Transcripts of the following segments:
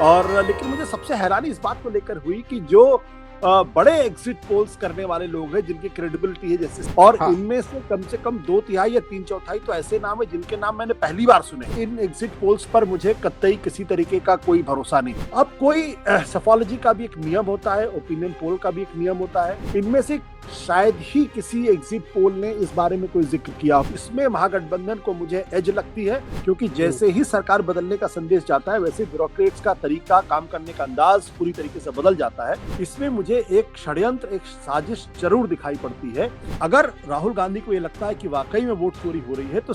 और लेकिन मुझे सबसे हैरानी इस बात को लेकर हुई कि जो बड़े एग्जिट पोल्स करने वाले लोग हैं जिनकी क्रेडिबिलिटी है जैसे, और हाँ। इनमें से कम 2/3 या 3/4 तो ऐसे नाम है जिनके नाम मैंने पहली बार सुने। इन एग्जिट पोल्स पर मुझे कतई किसी तरीके का कोई भरोसा नहीं। अब कोई सफोलॉजी का भी एक नियम होता है, ओपिनियन पोल का भी एक नियम होता है। इनमें से शायद ही किसी एग्जिट पोल ने इस बारे में कोई जिक्र किया। इसमें महागठबंधन को मुझे एज लगती है, क्योंकि जैसे ही सरकार बदलने का संदेश जाता है वैसे ब्यूरोक्रेट्स का तरीका, काम करने का अंदाज पूरी तरीके से बदल जाता है। इसमें मुझे एक षड्यंत्र, एक साजिश जरूर दिखाई पड़ती है। अगर राहुल गांधी को ये लगता है कि वाकई में वोट चोरी हो रही है तो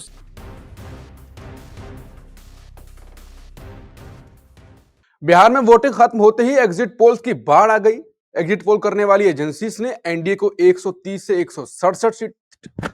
बिहार में वोटिंग खत्म होते ही एग्जिट पोल्स की बाढ़ आ गई। एग्जिट पोल करने वाली एजेंसीज ने एनडीए को 130 से 167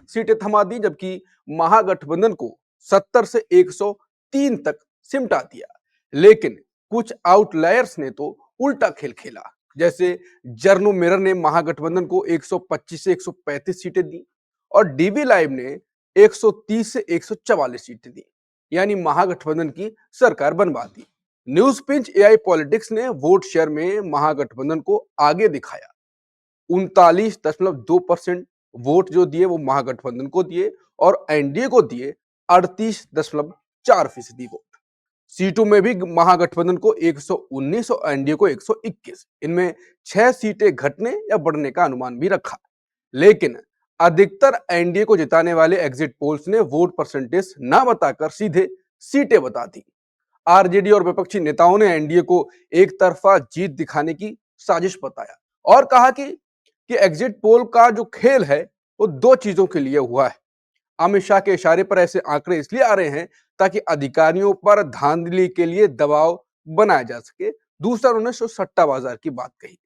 सीटें थमा दी, जबकि महागठबंधन को 70 से 103 तक सिमटा दिया। लेकिन कुछ आउटलायर्स ने तो उल्टा खेल खेला। जैसे जर्नो मिरर ने महागठबंधन को 125 से 135 सीटें दी और डीवी लाइव ने 130 से 144 सीटें दी, यानी महागठबंधन की सरकार बनवा दी। न्यूज पिंच एआई पॉलिटिक्स ने वोट शेयर में महागठबंधन को आगे दिखाया। 39.2% वोट जो दिए वो महागठबंधन को दिए और एनडीए को दिए 38.4% वोट। सीटों में भी महागठबंधन को 119 और एनडीए को 121। इनमें 6 सीटें घटने या बढ़ने का अनुमान भी रखा। लेकिन अधिकतर एनडीए को जिताने वाले एग्जिट पोल्स ने वोट परसेंटेज ना बताकर सीधे सीटें बता दी। आरजेडी और विपक्षी नेताओं ने एनडीए को एक तरफा जीत दिखाने की साजिश बताया और कहा कि एग्जिट पोल का जो खेल है वो 2 चीजों के लिए हुआ है। अमित शाह के इशारे पर ऐसे आंकड़े इसलिए आ रहे हैं ताकि अधिकारियों पर धांधली के लिए दबाव बनाया जा सके। दूसरा, उन्होंने सट्टा बाजार की बात कही।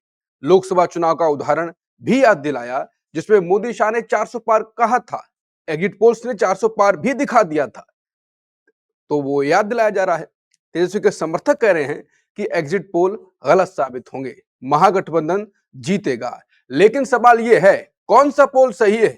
लोकसभा चुनाव का उदाहरण भी याद दिलाया जिसमें मोदी शाह ने 400 पार कहा था। एग्जिट पोल्स ने 400 पार भी दिखा दिया था, तो वो याद दिलाया जा रहा है। तेजस्वी के समर्थक कह रहे हैं कि एग्जिट पोल गलत साबित होंगे, महागठबंधन जीतेगा। लेकिन सवाल यह है, कौन सा पोल सही है?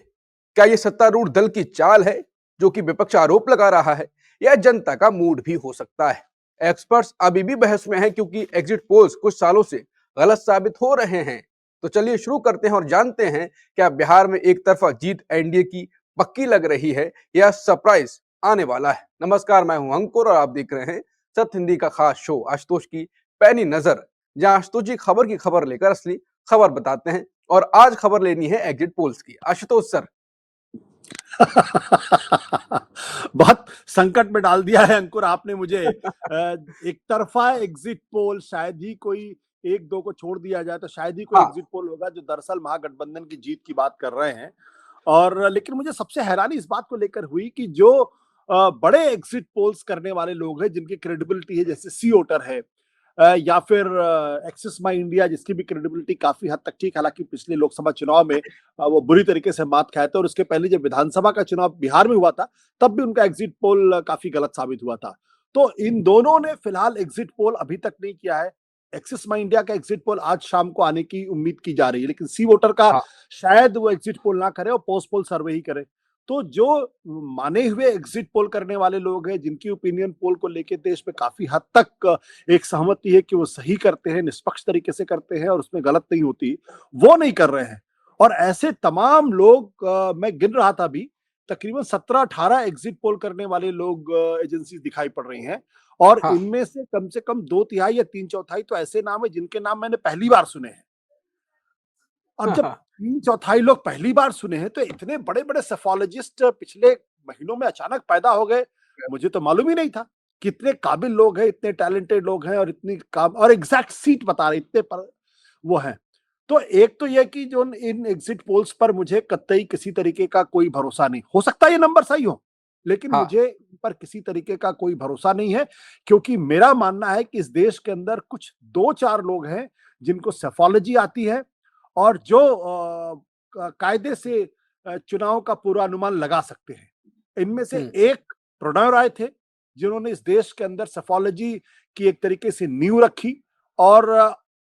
क्या यह सत्तारूढ़ दल की चाल है जो कि विपक्ष आरोप लगा रहा है, या जनता का मूड भी हो सकता है? एक्सपर्ट्स अभी भी बहस में हैं क्योंकि एग्जिट पोल्स कुछ सालों से गलत साबित हो रहे हैं। तो चलिए शुरू करते हैं और जानते हैं क्या बिहार में एक तरफा जीत एनडीए की पक्की लग रही है या सरप्राइज आने वाला है। नमस्कार, मैं हूं अंकुर और आप देख रहे हैं सत्य हिंदी का खास शो आशुतोष की पैनी नजर, जहां आशुतोष जी खबर की खबर लेकर असली खबर बताते हैं। और आज खबर लेनी है एग्जिट पोल्स की। आशुतोष सर। बहुत संकट में डाल दिया है अंकुर आपने मुझे। एक तरफा एग्जिट पोल, शायद ही कोई एक दो को छोड़ दिया जाए तो शायद ही कोई हाँ। एग्जिट पोल होगा जो दरअसल महागठबंधन की जीत की बात कर रहे हैं। और लेकिन मुझे सबसे हैरानी इस बात को लेकर हुई कि जो बड़े एग्जिट पोल्स करने वाले लोग हैं जिनकी क्रेडिबिलिटी है, जैसे सी वोटर है, या फिर एक्सिस माई इंडिया, जिसकी भी क्रेडिबिलिटी काफी हद तक ठीक, हालांकि पिछले लोकसभा चुनाव में वो बुरी तरीके से मात खाए थे, और उसके पहले जब विधानसभा का चुनाव बिहार में हुआ था तब भी उनका एग्जिट पोल काफी गलत साबित हुआ था। तो इन दोनों ने फिलहाल एग्जिट पोल अभी तक नहीं किया है। एक्सिस माई इंडिया का एग्जिट पोल आज शाम को आने की उम्मीद की जा रही है, लेकिन सी वोटर का हाँ। शायद वो एग्जिट पोल ना करे और पोस्ट पोल सर्वे ही करे। तो जो माने हुए एग्जिट पोल करने वाले लोग हैं, जिनकी ओपिनियन पोल को लेके देश में काफी हद तक एक सहमति है कि वो सही करते हैं, निष्पक्ष तरीके से करते हैं और उसमें गलत नहीं होती, वो नहीं कर रहे हैं। और ऐसे तमाम लोग मैं गिन रहा था अभी, तकरीबन 17-18 एग्जिट पोल करने वाले लोग एजेंसी दिखाई पड़ रही हैं, और हाँ। इनमें से कम 2/3 या 3/4 तो ऐसे नाम है जिनके नाम मैंने पहली बार सुने हैं। अब जब हाँ। 3/4 लोग पहली बार सुने हैं तो इतने बड़े-बड़े सेफोलॉजिस्ट पिछले महीनों में अचानक पैदा हो गए, मुझे तो मालूम ही नहीं था। कितने काबिल लोग हैं, इतने टैलेंटेड लोग हैं और इतनी काम और एग्जैक्ट सीट बता रहे, इतने पर वो हैं। तो एक तो ये कि जो इन एग्जिट पोल्स पर मुझे कतई किसी तरीके का कोई भरोसा नहीं। हो सकता है ये नंबर सही हो, लेकिन हाँ। मुझे इन पर किसी तरीके का कोई भरोसा नहीं है, क्योंकि मेरा मानना है कि इस देश के अंदर कुछ 2-4 लोग हैं जिनको सेफोलॉजी आती है और जो कायदे से चुनाव का पूर्वानुमान लगा सकते हैं। इनमें से एक प्रणव राय थे, जिन्होंने इस देश के अंदर सेफोलॉजी की एक तरीके से नींव रखी, और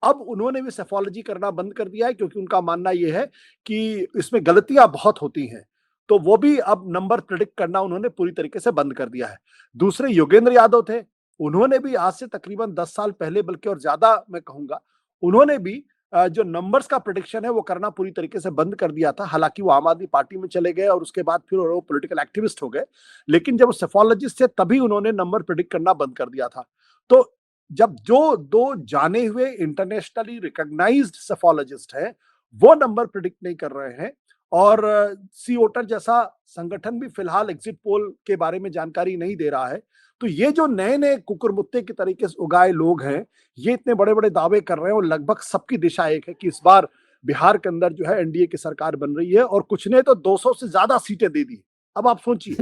अब उन्होंने भी सेफोलॉजी करना बंद कर दिया है, क्योंकि उनका मानना ये है कि इसमें गलतियां बहुत होती हैं। तो वो भी अब नंबर प्रिडिक्ट करना उन्होंने पूरी तरीके से बंद कर दिया है। दूसरे योगेंद्र यादव थे, उन्होंने भी आज से तकरीबन 10 साल पहले, बल्कि और ज्यादा मैं कहूंगा, उन्होंने भी जो नंबर्स का प्रेडिक्शन है वो करना पूरी तरीके से बंद कर दिया था। हालांकि वो आम आदमी पार्टी में चले गए और उसके बाद फिर वो पॉलिटिकल एक्टिविस्ट हो गए, लेकिन जब वो सेफोलॉजिस्ट थे तभी उन्होंने नंबर प्रेडिक्ट करना बंद कर दिया था। तो जब जो दो जाने हुए इंटरनेशनली रिकॉग्नाइज्ड सेफोलॉजिस्ट हैं वो नंबर प्रेडिक्ट नहीं कर रहे हैं, और सी वोटर जैसा संगठन भी फिलहाल एग्जिट पोल के बारे में जानकारी नहीं दे रहा है, तो ये जो नए नए कुकुरमुत्ते के तरीके से उगाए लोग हैं, ये इतने बड़े बड़े दावे कर रहे हैं और लगभग सबकी दिशा एक है कि इस बार बिहार के अंदर जो है एनडीए की सरकार बन रही है, और कुछ ने तो 200 से ज्यादा सीटें दे दी। अब आप सोचिए,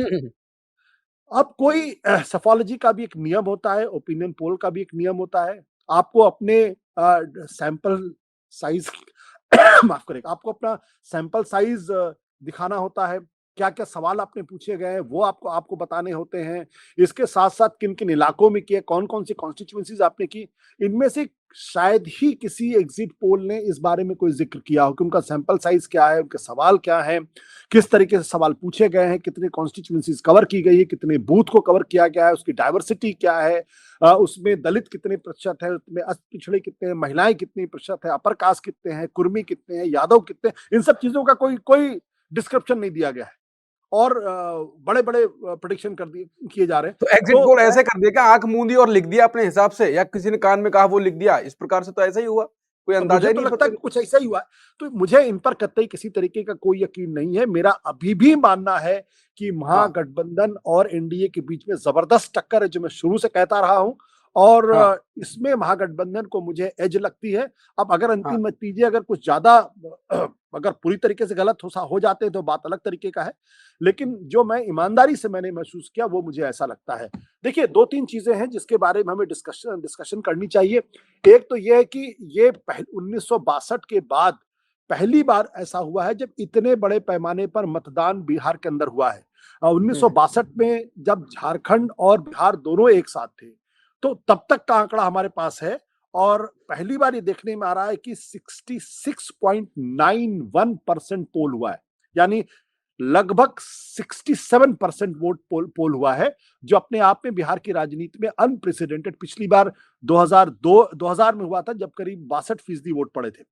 अब कोई सफोलॉजी का भी एक नियम होता है, ओपिनियन पोल का भी एक नियम होता है। आपको अपने सैंपल साइज माफ करेगा, आपको अपना सैंपल साइज दिखाना होता है। क्या-क्या सवाल आपने पूछे गए हैं वो आपको आपको बताने होते हैं। इसके साथ-साथ किन-किन इलाकों में किए, कौन-कौन सी कॉन्स्टिट्यूएंसीज आपने की। इनमें से शायद ही किसी एग्जिट पोल ने इस बारे में कोई ज़िक्र किया हो कि उनका सैंपल साइज क्या है, उनके सवाल क्या हैं, किस तरीके से सवाल पूछे गए हैं, कितनी कॉन्स्टिट्यूएंसीज कवर की गई है, कितने बूथ को कवर किया गया है, उसकी डाइवर्सिटी क्या है, उसमें दलित कितने प्रतिशत है, उसमें अस्त पिछड़े कितने हैं, महिलाएं कितनी प्रतिशत है, अपर कास्ट कितने हैं, कुर्मी कितने हैं, यादव कितने हैं, इन सब चीजों का कोई कोई डिस्क्रिप्शन नहीं दिया गया है, और बड़े बड़े प्रेडिक्शन कर दिए किए जा रहे हैं। तो एग्जिट तो पोल ऐसे कर दिया, आंख मूंदी और लिख दिया अपने हिसाब से, या किसी ने कान में कहा वो लिख दिया, इस प्रकार से तो ऐसा ही हुआ, कोई अंदाजा मुझे ही तो नहीं लगता है पता। कि कुछ ऐसा ही हुआ है। तो मुझे इन पर कतई किसी तरीके का कोई यकीन नहीं है। मेरा अभी भी मानना है कि हाँ महागठबंधन और एनडीए के बीच में जबरदस्त टक्कर है, जो मैं शुरू से कहता रहा हूं, और हाँ इसमें महागठबंधन को मुझे एज लगती है। अब अगर हाँ। अंतिम नतीजे अगर कुछ ज्यादा अगर पूरी तरीके से गलत हो जाते हैं तो बात अलग तरीके का है, लेकिन जो मैं ईमानदारी से मैंने महसूस किया वो मुझे ऐसा लगता है। देखिए, दो तीन चीजें हैं जिसके बारे में हमें डिस्कशन डिस्कशन करनी चाहिए। एक तो ये है कि ये 1962 के बाद पहली बार ऐसा हुआ है जब इतने बड़े पैमाने पर मतदान बिहार के अंदर हुआ है। हम्म। 1962 में जब झारखंड और बिहार दोनों एक साथ थे, तो तब तक का आंकड़ा हमारे पास है, और पहली बार ये देखने में आ रहा है कि 66.91% पोल हुआ है, यानी लगभग 67% वोट पोल हुआ है, जो अपने आप में बिहार की राजनीति में अनप्रेसिडेंटेड। पिछली बार 2000 में हुआ था जब करीब 62% वोट पड़े थे।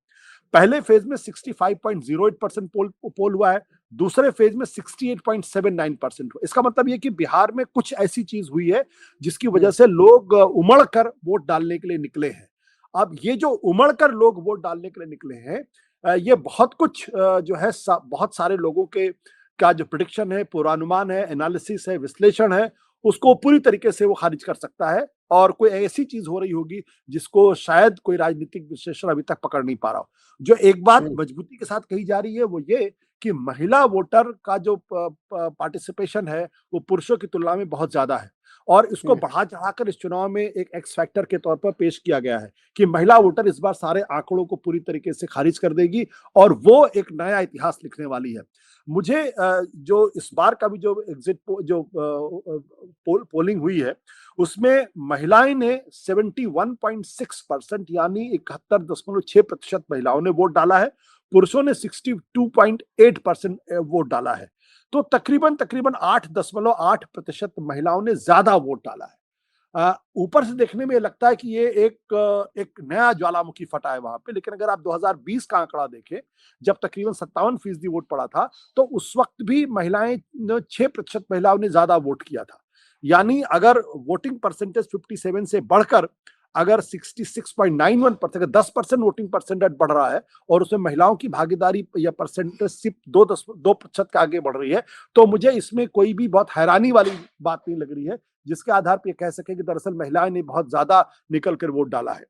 पहले फेज में 65.08% पोल हुआ है, दूसरे फेज में 68.79% हुआ। इसका मतलब ये कि बिहार में कुछ ऐसी चीज हुई है जिसकी वजह से लोग उमड़ कर वोट डालने के लिए निकले हैं। अब ये जो उमड़ कर लोग वोट डालने के लिए निकले हैं, ये बहुत कुछ जो है बहुत सारे लोगों के का जो प्रिडिक्शन है, पूर्वानुमान है, एनालिसिस है, विश्लेषण है, उसको पूरी तरीके से वो खारिज कर सकता है, और कोई ऐसी चीज हो रही होगी जिसको शायद कोई राजनीतिक विश्लेषण अभी तक पकड़ नहीं पा रहा हो। जो एक बात हम्म। मजबूती के साथ कही जा रही है वो ये कि महिला वोटर का जो पार्टिसिपेशन है वो पुरुषों की तुलना में बहुत ज्यादा है, और इसको हम्म। बढ़ा चढ़ाकर इस चुनाव में एक एक्स फैक्टर के तौर पर पेश किया गया है कि महिला वोटर इस बार सारे आंकड़ों को पूरी तरीके से खारिज कर देगी, और वो एक नया इतिहास लिखने वाली है। मुझे जो इस बार का भी जो पोलिंग हुई है, उसमें महिलाएं ने 71.6%, यानी 71.6% महिलाओं ने वोट डाला है, पुरुषों ने 62.8% वोट डाला है। तो तकरीबन तकरीबन 8.8% महिलाओं ने ज्यादा वोट डाला है। ऊपर से देखने में लगता है कि ये एक नया ज्वालामुखी फटा है वहां पे, लेकिन अगर आप 2020 का आंकड़ा देखें, जब तकरीबन 57% वोट पड़ा था, तो उस वक्त भी महिलाएं 6% महिलाओं ने ज्यादा वोट किया था। यानी अगर वोटिंग परसेंटेज 57 से बढ़कर अगर 66.91%, अगर 10% वोटिंग परसेंटेज बढ़ रहा है और उसमें महिलाओं की भागीदारी या परसेंटेज सिर्फ 2% के आगे बढ़ रही है, तो मुझे इसमें कोई भी बहुत हैरानी वाली बात नहीं लग रही है, जिसके आधार पर कह सके कि दरअसल महिलाएं ने बहुत ज्यादा निकल कर वोट डाला है।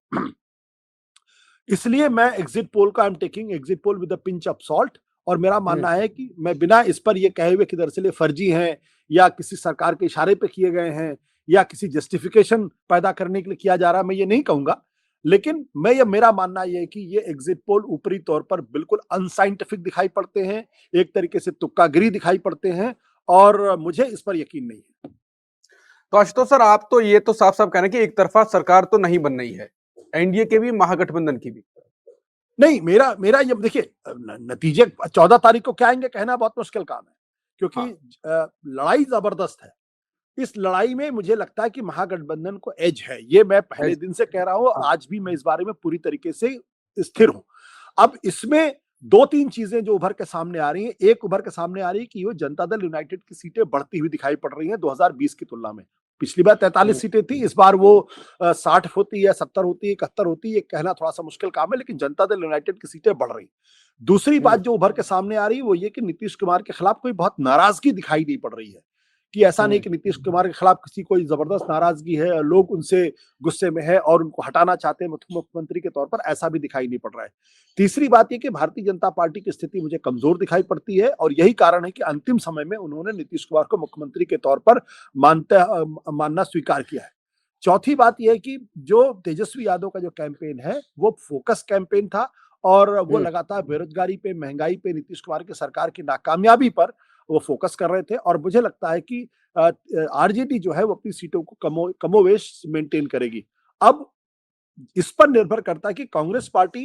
इसलिए मैं एग्जिट पोल का I am taking exit poll with a pinch of salt, और मेरा मानना है कि मैं बिना इस पर ये कहे हुए कि दरअसल ये फर्जी हैं या किसी सरकार के इशारे पे किए गए हैं या किसी जस्टिफिकेशन पैदा करने के लिए किया जा रहा है, मैं ये नहीं कहूंगा, लेकिन मेरा मानना यह है कि ये एग्जिट पोल ऊपरी तौर पर बिल्कुल अनसाइंटिफिक दिखाई पड़ते हैं, एक तरीके से तुक्कागिरी दिखाई पड़ते हैं, और मुझे इस पर यकीन नहीं है। तो आशुतोष सर, आप तो ये तो साफ साफ कह रहे हैं कि एक तरफा सरकार तो नहीं बन रही है, एनडीए के भी महागठबंधन की भी। नहीं, मेरा मेरा ये देखिए, नतीजे 14 तारीख को क्या आएंगे कहना बहुत मुश्किल काम है, क्योंकि हाँ लड़ाई जबरदस्त है। इस लड़ाई में मुझे लगता है कि महागठबंधन को एज है। ये मैं पहले दिन से कह रहा हूं, हाँ। आज भी मैं इस बारे में पूरी तरीके से स्थिर हूं। अब इसमें 2-3 चीजें जो उभर के सामने आ रही हैं। एक उभर के सामने आ रही है कि वो जनता दल यूनाइटेड की सीटें बढ़ती हुई दिखाई पड़ रही हैं 2020 की तुलना में। पिछली बार 43 सीटें थी, इस बार वो 60 होती है, 70 होती है, 71 होती है, ये कहना थोड़ा-सा मुश्किल काम है, लेकिन जनता दल यूनाइटेड की सीटें बढ़ रही। दूसरी बात जो उभर के सामने आ रही है वो ये कि नीतीश कुमार के खिलाफ कोई बहुत नाराजगी दिखाई नहीं पड़ रही है। कि ऐसा नहीं कि नीतीश कुमार के खिलाफ किसी कोई जबरदस्त नाराजगी है, लोग उनसे गुस्से में है और उनको हटाना चाहते हैं मुख्यमंत्री के तौर पर, ऐसा भी दिखाई नहीं पड़ रहा है। तीसरी बात ये कि भारतीय जनता पार्टी की स्थिति मुझे कमजोर दिखाई पड़ती है और यही कारण है कि अंतिम समय में उन्होंने नीतीश कुमार को मुख्यमंत्री के तौर पर मानना स्वीकार किया है। चौथी बात यह है कि जो तेजस्वी यादव का जो कैंपेन है वो फोकस कैंपेन था और वो लगातार बेरोजगारी पे, महंगाई पे, नीतीश कुमार की सरकार की नाकामयाबी पर वो फोकस कर रहे थे और मुझे लगता है कि आरजेडी जो है वो अपनी सीटों को कमोवेश मेंटेन करेगी। अब इस पर निर्भर करता है कि कांग्रेस पार्टी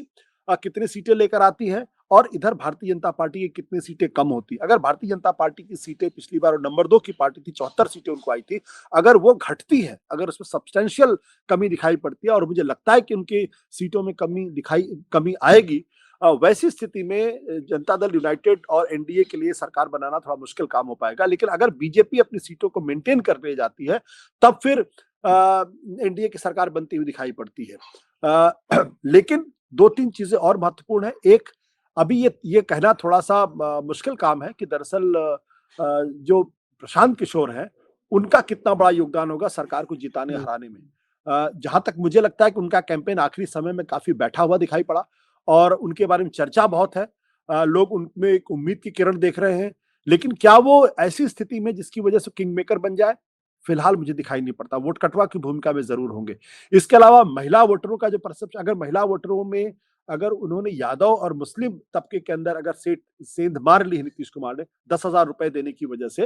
कितनी सीटें लेकर आती है और इधर भारतीय जनता पार्टी की कितनी सीटें कम होती है। अगर भारतीय जनता पार्टी की सीटें पिछली बार नंबर 2 की पार्टी थी, 74 सीटें उनको आई थी, अगर वो घटती है, अगर उसमें सब्सटेंशियल कमी दिखाई पड़ती है और मुझे लगता है कि उनकी सीटों में कमी आएगी, वैसी स्थिति में जनता दल यूनाइटेड और एनडीए के लिए सरकार बनाना थोड़ा मुश्किल काम हो पाएगा। लेकिन अगर बीजेपी अपनी सीटों को मेंटेन कर ले जाती है, तब फिर एनडीए की सरकार बनती हुई दिखाई पड़ती है। लेकिन 2-3 चीजें और महत्वपूर्ण है। एक, अभी ये कहना थोड़ा-सा मुश्किल काम है कि दरअसल जो प्रशांत किशोर हैं, उनका कितना बड़ा योगदान होगा सरकार को जिताने-हराने में। जहाँ तक मुझे लगता है कि उनका कैंपेन आखिरी समय में काफ़ी बैठा हुआ दिखाई पड़ा और उनके बारे में चर्चा बहुत है। लोग उनमें एक उम्मीद की किरण देख रहे हैं। लेकिन क्या वो ऐसी स्थिति में जिसकी वजह से किंग मेकर बन जाए? फिलहाल मुझे दिखाई नहीं पड़ता। वोट कटवा की भूमिका में ज़रूर होंगे। इसके अलावा महिला वोटरों का जो परसेप्शन, अगर महिला वोटरों में अगर उन्होंने यादव और मुस्लिम तबके के अंदर अगर सेंध मार ली है नीतीश कुमार ने 10,000 रुपए देने की वजह से,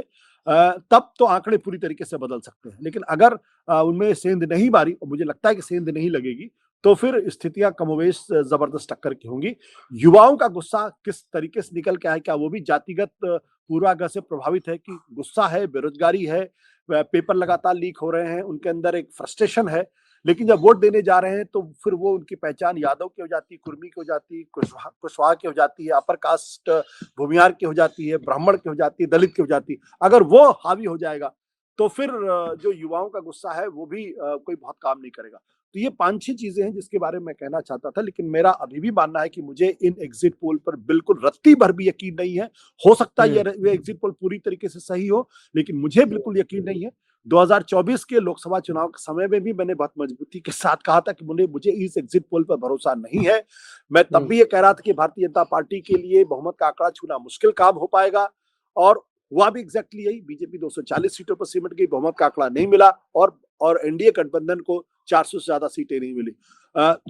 तब तो आंकड़े पूरी तरीके से बदल सकते हैं। लेकिन अगर उनमें सेंध नहीं मारी और मुझे लगता है कि सेंध नहीं लगेगी, तो फिर स्थितियां कमोवेश जबरदस्त टक्कर की होंगी। युवाओं का गुस्सा किस तरीके से निकल के आए, क्या वो भी जातिगत पूर्वाग्रह से प्रभावित है कि गुस्सा है, बेरोजगारी है, पेपर लगातार लीक हो रहे हैं, उनके अंदर एक फ्रस्ट्रेशन है। लेकिन जब वोट देने जा रहे हैं तो फिर वो उनकी पहचान यादव की हो जाती है, कुर्मी की हो जाती है, कुशवाहा की हो जाती है, अपर कास्ट भूमिहार की हो जाती है, ब्राह्मण की हो जाती है, दलित की हो जाती है। अगर वो हावी हो जाएगा तो फिर जो युवाओं का गुस्सा है वो भी कोई बहुत काम नहीं करेगा। तो ये 5-6 चीजें हैं जिसके बारे में मैं कहना चाहता था, लेकिन मेरा अभी भी मानना है कि मुझे इन एग्जिट पोल पर बिल्कुल रत्ती भर भी यकीन नहीं है। हो सकता है ये एग्जिट पोल पूरी तरीके से सही हो, लेकिन मुझे बिल्कुल यकीन नहीं है। 2024 के लोकसभा चुनाव के समय में भी मैंने बहुत मजबूती के साथ कहा था कि मुझे इस एग्जिट पोल पर भरोसा नहीं है। मैं तब भी ये कह रहा था कि भारतीय जनता पार्टी के लिए बहुमत का आंकड़ा छूना मुश्किल काम हो पाएगा और हुआ भी एग्जैक्टली यही। बीजेपी 240 सीटों पर सिमट गई, बहुमत का आंकड़ा नहीं मिला और एनडीए गठबंधन को 400 से ज्यादा सीटें नहीं मिली।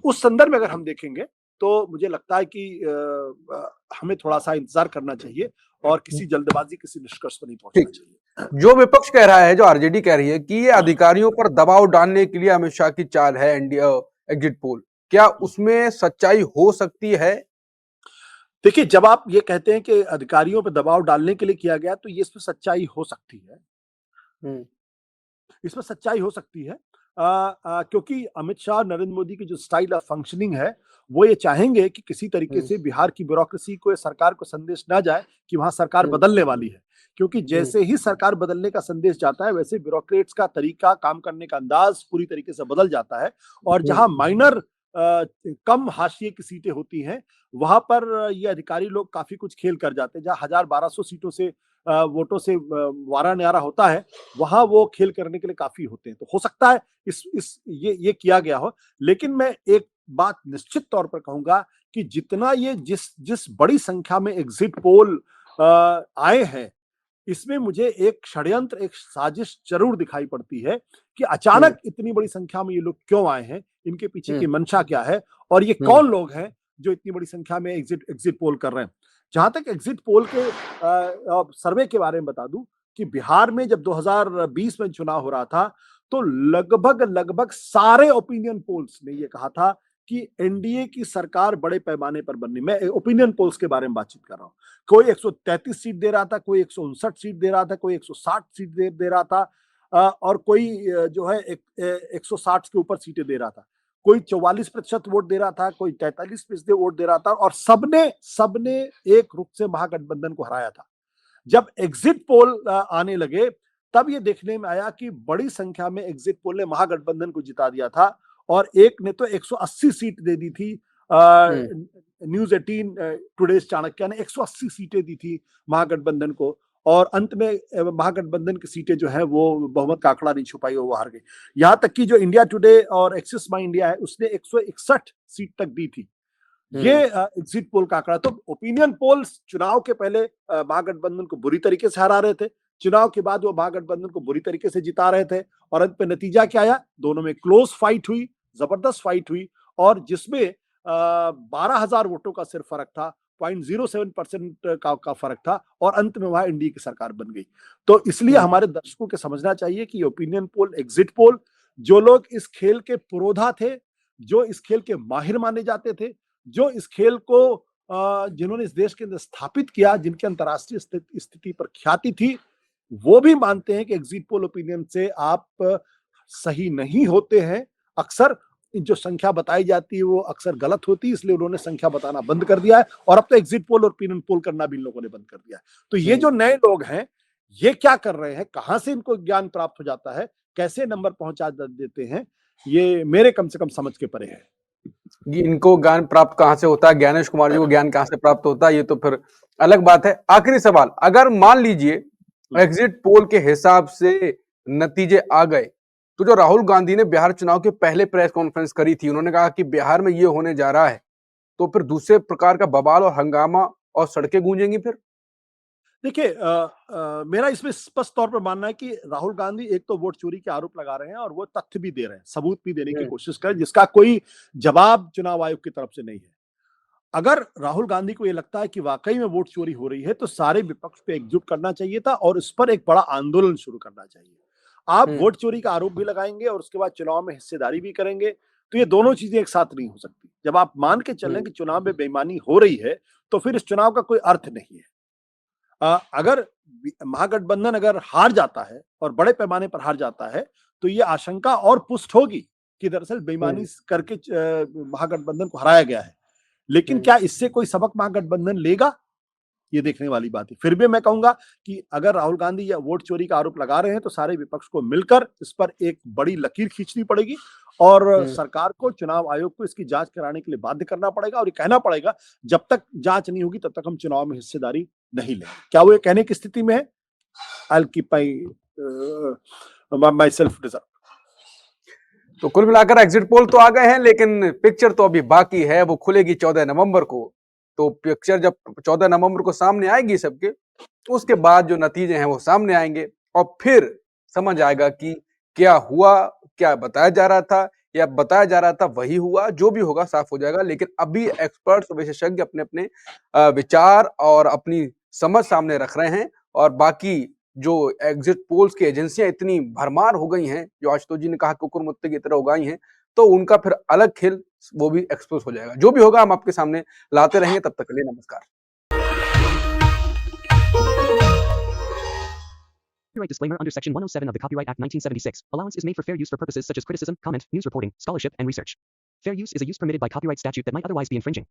उस संदर्भ में अगर हम देखेंगे तो मुझे लगता है कि हमें थोड़ा सा इंतजार करना चाहिए और किसी जल्दबाजी, किसी निष्कर्ष पर नहीं पहुंचना चाहिए। जो विपक्ष कह रहा है, जो आरजेडी कह रही है कि ये अधिकारियों पर दबाव डालने के लिए अमित शाह की चाल है एनडीए एग्जिट पोल, क्या उसमें सच्चाई हो सकती है? देखिए, जब आप ये कहते हैं कि अधिकारियों पर दबाव डालने के लिए किया गया, तो ये इसमें सच्चाई हो सकती है। इसमें सच्चाई हो सकती है क्योंकि अमित शाह, नरेंद्र मोदी की जो स्टाइल ऑफ फंक्शनिंग है, वो ये चाहेंगे कि किसी तरीके से बिहार की ब्यूरोक्रेसी को, सरकार को संदेश ना जाए कि वहां सरकार बदलने वाली है। क्योंकि जैसे ही सरकार बदलने का संदेश जाता है, वैसे ब्यूरोक्रेट्स का तरीका, काम करने का अंदाज पूरी तरीके से बदल जाता है और जहां माइनर कम हाशिए की सीटें होती हैं, वहां पर ये अधिकारी लोग काफी कुछ खेल कर जाते हैं। जहां 1000-1200 सीटों से वोटों से वारा न्यारा होता है, वहां वो खेल करने के लिए काफी होते हैं। तो हो सकता है ये किया गया हो, लेकिन मैं एक बात निश्चित तौर पर कहूंगा कि जितना ये जिस बड़ी संख्या में एग्जिट पोल आए हैं, इसमें मुझे एक षड्यंत्र, एक साजिश जरूर दिखाई पड़ती है कि अचानक इतनी बड़ी संख्या में ये लोग क्यों आए हैं, इनके पीछे की मंशा क्या है और ये कौन लोग हैं जो इतनी बड़ी संख्या में एग्जिट पोल कर रहे हैं। जहां तक एग्जिट पोल के सर्वे के बारे में बता दूं कि बिहार में जब 2020 में चुनाव हो रहा था, तो लगभग सारे ओपिनियन पोल्स ने ये कहा था कि एनडीए की सरकार बड़े पैमाने पर बननी। मैं ओपिनियन पोल्स के बारे में बातचीत कर रहा हूं। कोई 133 सीट दे रहा था, कोई 159 सीट दे रहा था, कोई 160 सीट दे रहा था। और कोई जो है 160 के ऊपर सीटें दे रहा था, कोई 44% वोट दे रहा था, कोई 43% वोट दे रहा था, और सबने सबने एक रुख से महागठबंधन को हराया था। जब एग्जिट पोल आने लगे तब ये देखने में आया कि बड़ी संख्या में एग्जिट पोल ने महागठबंधन को जिता दिया था, और एक ने तो 180 सीट दे दी थी। न्यूज 18 टुडेज चाणक्य ने 180 सीटें दी थी महागठबंधन को, और अंत में महागठबंधन की सीटें जो है वो बहुमत का आंकड़ा नहीं छुपाई, वो हार गई। यहां तक कि जो इंडिया टुडे और एक्सिस माई इंडिया है उसने 161 सीट तक दी थी। ये एग्जिट पोल का आंकड़ा। तो ओपिनियन पोल्स चुनाव के पहले महागठबंधन को बुरी तरीके से हरा रहे थे, चुनाव के बाद वो महागठबंधन को बुरी तरीके से जिता रहे थे, और अंत में नतीजा क्या आया? दोनों में क्लोज फाइट हुई, जबरदस्त फाइट हुई, और जिसमें 12,000 वोटों का सिर्फ फर्क था, 0.07% का फर्क था, और अंत में वहां एनडीए की सरकार बन गई। तो इसलिए हमारे दर्शकों को समझना चाहिए कि ओपिनियन पोल, एग्जिट पोल, जो लोग इस खेल के पुरोधा थे, जो इस खेल के माहिर माने जाते थे, जो इस खेल को जिन्होंने इस देश के अंदर स्थापित किया, जिनकी अंतर्राष्ट्रीय स्थिति पर ख्याति थी, वो भी मानते हैं कि एग्जिट पोल ओपिनियन से आप सही नहीं होते हैं। अक्सर जो संख्या बताई जाती है वो अक्सर गलत होती है, इसलिए उन्होंने संख्या बताना बंद कर दिया है, और अब तो एग्जिट पोल और ओपिनियन पोल करना भी इन लोगों ने बंद कर दिया है। तो ये जो नए लोग हैं, ये क्या कर रहे हैं, कहां से इनको ज्ञान प्राप्त हो जाता है, कैसे नंबर पहुंचा देते हैं, ये मेरे कम से कम समझ के परे है। इनको ज्ञान प्राप्त कहां से होता है, ज्ञानेश कुमार जी को ज्ञान कहां से प्राप्त होता है, ये तो फिर अलग बात है। आखिरी सवाल, अगर मान लीजिए एग्जिट पोल के हिसाब से नतीजे आ गए, तो जो राहुल गांधी ने बिहार चुनाव के पहले प्रेस कॉन्फ्रेंस करी थी, उन्होंने कहा कि बिहार में ये होने जा रहा है, तो फिर दूसरे प्रकार का बवाल और हंगामा और सड़कें गूंजेंगी फिर? देखिए, मेरा इसमें स्पष्ट तौर पर मानना है कि राहुल गांधी एक तो वोट चोरी के आरोप लगा रहे हैं, और वो तथ्य भी दे रहे हैं, सबूत भी देने की कोशिश कर रहे हैं, जिसका कोई जवाब चुनाव आयोग की तरफ से नहीं है। अगर राहुल गांधी को ये लगता है कि वाकई में वोट चोरी हो रही है, तो सारे विपक्ष पे एकजुट करना चाहिए था, और इस पर एक बड़ा आंदोलन शुरू करना चाहिए। आप वोट चोरी का आरोप भी लगाएंगे और उसके बाद चुनाव में हिस्सेदारी भी करेंगे, तो ये दोनों चीजें एक साथ नहीं हो सकती। जब आप मान के चलें कि चुनाव में बेईमानी हो रही है, तो फिर इस चुनाव का कोई अर्थ नहीं है। अगर महागठबंधन अगर हार जाता है, और बड़े पैमाने पर हार जाता है, तो ये आशंका और पुष्ट होगी कि दरअसल बेईमानी करके महागठबंधन को हराया गया है। लेकिन क्या इससे कोई सबक महागठबंधन लेगा, ये देखने वाली बात है। फिर भी मैं कहूंगा कि अगर राहुल गांधी या वोट चोरी का आरोप लगा रहे हैं, तो सारे विपक्ष को मिलकर इस पर एक बड़ी लकीर खींचनी पड़ेगी, और सरकार को, चुनाव आयोग को इसकी जांच कराने के लिए बाध्य करना पड़ेगा, और ये कहना पड़ेगा जब तक जांच नहीं होगी तब तक हम चुनाव में हिस्सेदारी नहीं लेंगे। क्या वो ये कहने की स्थिति में है? I will keep my self reserve. तो कुल मिलाकर एग्जिट पोल तो आ गए हैं, लेकिन पिक्चर तो अभी बाकी है, वो खुलेगी 14 नवंबर को। तो पिक्चर जब 14 नवंबर को सामने आएगी सबके, उसके बाद जो नतीजे हैं वो सामने आएंगे, और फिर समझ आएगा कि क्या हुआ, क्या बताया जा रहा था, या बताया जा रहा था वही हुआ। जो भी होगा साफ हो जाएगा। लेकिन अभी एक्सपर्ट्स, विशेषज्ञ अपने अपने विचार और अपनी समझ सामने रख रहे हैं, और बाकी जो एग्जिट पोल्स की एजेंसियां इतनी भरमार हो गई हैं, जो आशुतोष जी ने कहा कुकुर मुत्ते की तरह उगाई हैं, तो उनका फिर अलग खेल वो भी एक्सपोज हो जाएगा। जो भी होगा हम आपके सामने लाते रहेंगे। तब तक के लिए नमस्कार। Copyright disclaimer under Section 107 of the Copyright Act 1976. Allowance is made for fair use for purposes such as criticism, comment, news reporting, scholarship, and research. Fair use is a use permitted by copyright statute that might otherwise be infringing.